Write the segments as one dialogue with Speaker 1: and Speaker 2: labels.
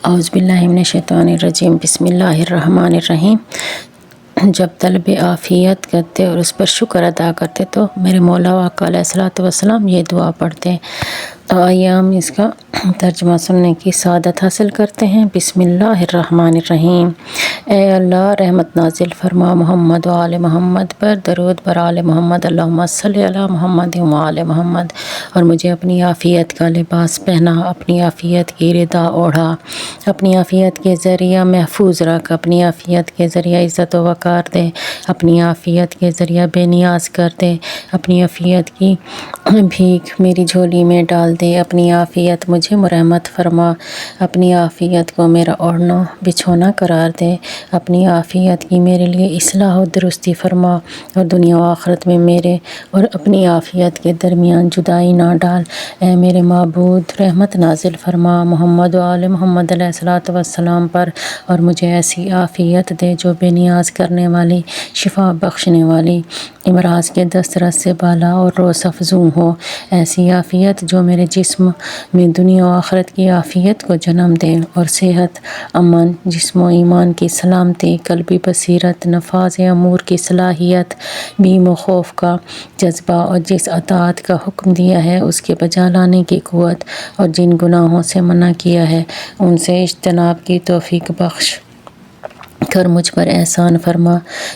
Speaker 1: اعوذ باللہ من الشیطان الرجیم، بسم اللہ الرحمن الرحیم۔ جب طلب عافیت کرتے اور اس پر شکر ادا کرتے تو میرے مولا آقا علیہ الصلوۃ والسلام یہ دعا پڑھتے۔ تو آئیے ہم اس کا ترجمہ سننے کی سعادت حاصل کرتے ہیں۔ بسم اللہ الرحمن الرحیم۔ اے اللہ رحمت نازل فرما محمد و آل محمد پر، درود بر آل محمد، اللہم صلی علی محمد و آل محمد، اور مجھے اپنی عافیت کا لباس پہنا، اپنی عافیت کی ردا اوڑھا، اپنی عافیت کے ذریعہ محفوظ رکھ، اپنی عافیت کے ذریعہ عزت و وقار دے، اپنی عافیت کے ذریعہ بے نیاز کر دے، اپنی عافیت کی بھیک میری جھولی میں ڈال دے، اپنی عافیت مجھے مرحمت فرما، اپنی عافیت کو میرا اوڑھنا بچھونا قرار دے، اپنی عافیت کی میرے لیے اصلاح و درستی فرما، اور دنیا و آخرت میں میرے اور اپنی عافیت کے درمیان جدائی نہ ڈال۔ اے میرے معبود رحمت نازل فرما محمد و آل محمد علیہ الصلوۃ والسلام پر، اور مجھے ایسی عافیت دے جو بے نیاز کرنے والی، شفا بخشنے والی، امراض کے دسترس سے بالا اور روز افزوں ہو، ایسی عافیت جو میرے جسم میں دنیا و آخرت کی عافیت کو جنم دے، اور صحت، امن، جسم و ایمان کی سلامتی، قلبی بصیرت، نفاذ امور کی صلاحیت، بیم و خوف کا جذبہ، اور جس اطاعت کا حکم دیا ہے اس کے بجا لانے کی قوت، اور جن گناہوں سے منع کیا ہے ان سے اجتناب کی توفیق بخش کر مجھ پر احسان فرما۔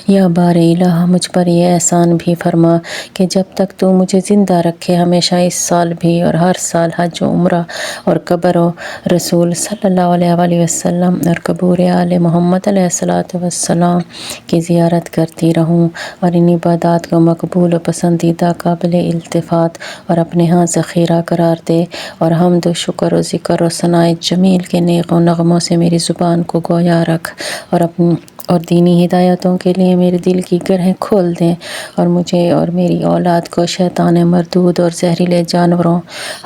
Speaker 1: یا بار الہ مجھ پر یہ احسان بھی فرما کہ جب تک تو مجھے زندہ رکھے ہمیشہ اس سال بھی اور ہر سال حج و عمرہ اور قبر و رسول صلی اللہ علیہ وآلہ وسلم اور قبور آل محمد علیہ الصلوۃ والسلام کی زیارت کرتی رہوں، اور ان عبادات کو مقبول و پسندیدہ، قابل التفات اور اپنے ہاں ذخیرہ قرار دے، اور حمد و شکر و ذکر و ثناء جمیل کے نیک و نغموں سے میری زبان کو گویا رکھ، اور دینی ہدایتوں کے لیے میرے دل کی گرہیں کھول دیں، اور مجھے اور میری اولاد کو شیطان مردود اور زہریلے جانوروں،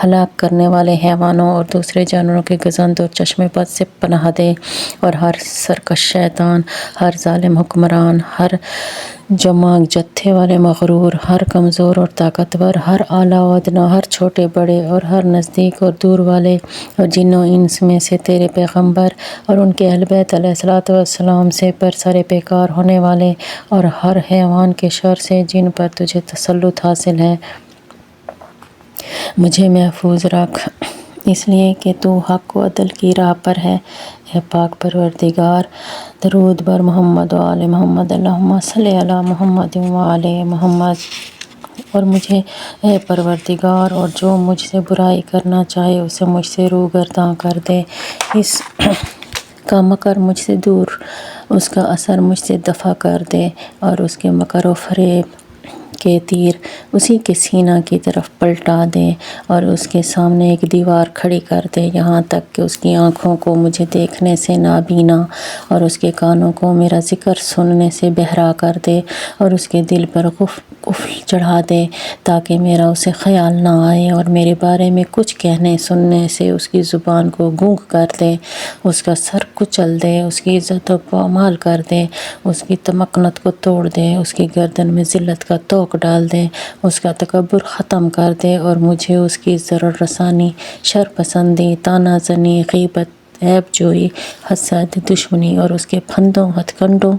Speaker 1: ہلاک کرنے والے حیوانوں اور دوسرے جانوروں کے گزند اور چشم بد سے پناہ دے، اور ہر سرکش شیطان، ہر ظالم حکمران، ہر جمع جتھے والے مغرور، ہر کمزور اور طاقتور، ہر اعلیٰ و ادنیٰ، ہر چھوٹے بڑے اور ہر نزدیک اور دور والے، اور جن و انس میں سے تیرے پیغمبر اور ان کے اہل بیت علیہ الصلوۃ والسلام سے برسر پیکار ہونے والے، اور ہر حیوان کے شر سے جن پر تجھے تسلط حاصل ہے، مجھے محفوظ رکھ، اس لیے کہ تو حق و عدل کی راہ پر ہے۔ اے پاک پروردگار، درود بر محمد و آل محمد، اللہم صلی علی محمد و آل محمد، اور مجھے اے پروردگار، اور جو مجھ سے برائی کرنا چاہے اسے مجھ سے روگرداں کر دے، اس کا مکر مجھ سے دور، اس کا اثر مجھ سے دفع کر دے، اور اس کے مکر و فریب کے تیر اسی کے سینہ کی طرف پلٹا دے، اور اس کے سامنے ایک دیوار کھڑی کر دے، یہاں تک کہ اس کی آنکھوں کو مجھے دیکھنے سے نابینا، اور اس کے کانوں کو میرا ذکر سننے سے بہرا کر دے، اور اس کے دل پر قفل چڑھا دے تاکہ میرا اسے خیال نہ آئے، اور میرے بارے میں کچھ کہنے سننے سے اس کی زبان کو گونگ کر دے، اس کا سر کچل دے، اس کی عزت و پامال کر دے، اس کی تمکنت کو توڑ دے، اس کی گردن میں ذلت کا طوق ڈال دے، اس کا تکبر ختم کر دے، اور مجھے اس کی ضرر رسانی، شر پسندی، طعنہ زنی، غیبت، عیب جوئی، حسد، دشمنی، اور اس کے پھندوں، ہتھ کنڈوں،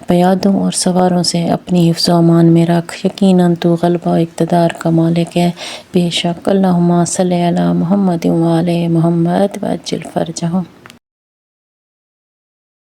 Speaker 1: پیادوں اور سواروں سے اپنی حفظ و امان میں رکھ۔ یقیناً تو غلبہ و اقتدار کا مالک ہے، بے شک۔ اللہم صلی علی محمد و آل محمد وعجل فرجہم۔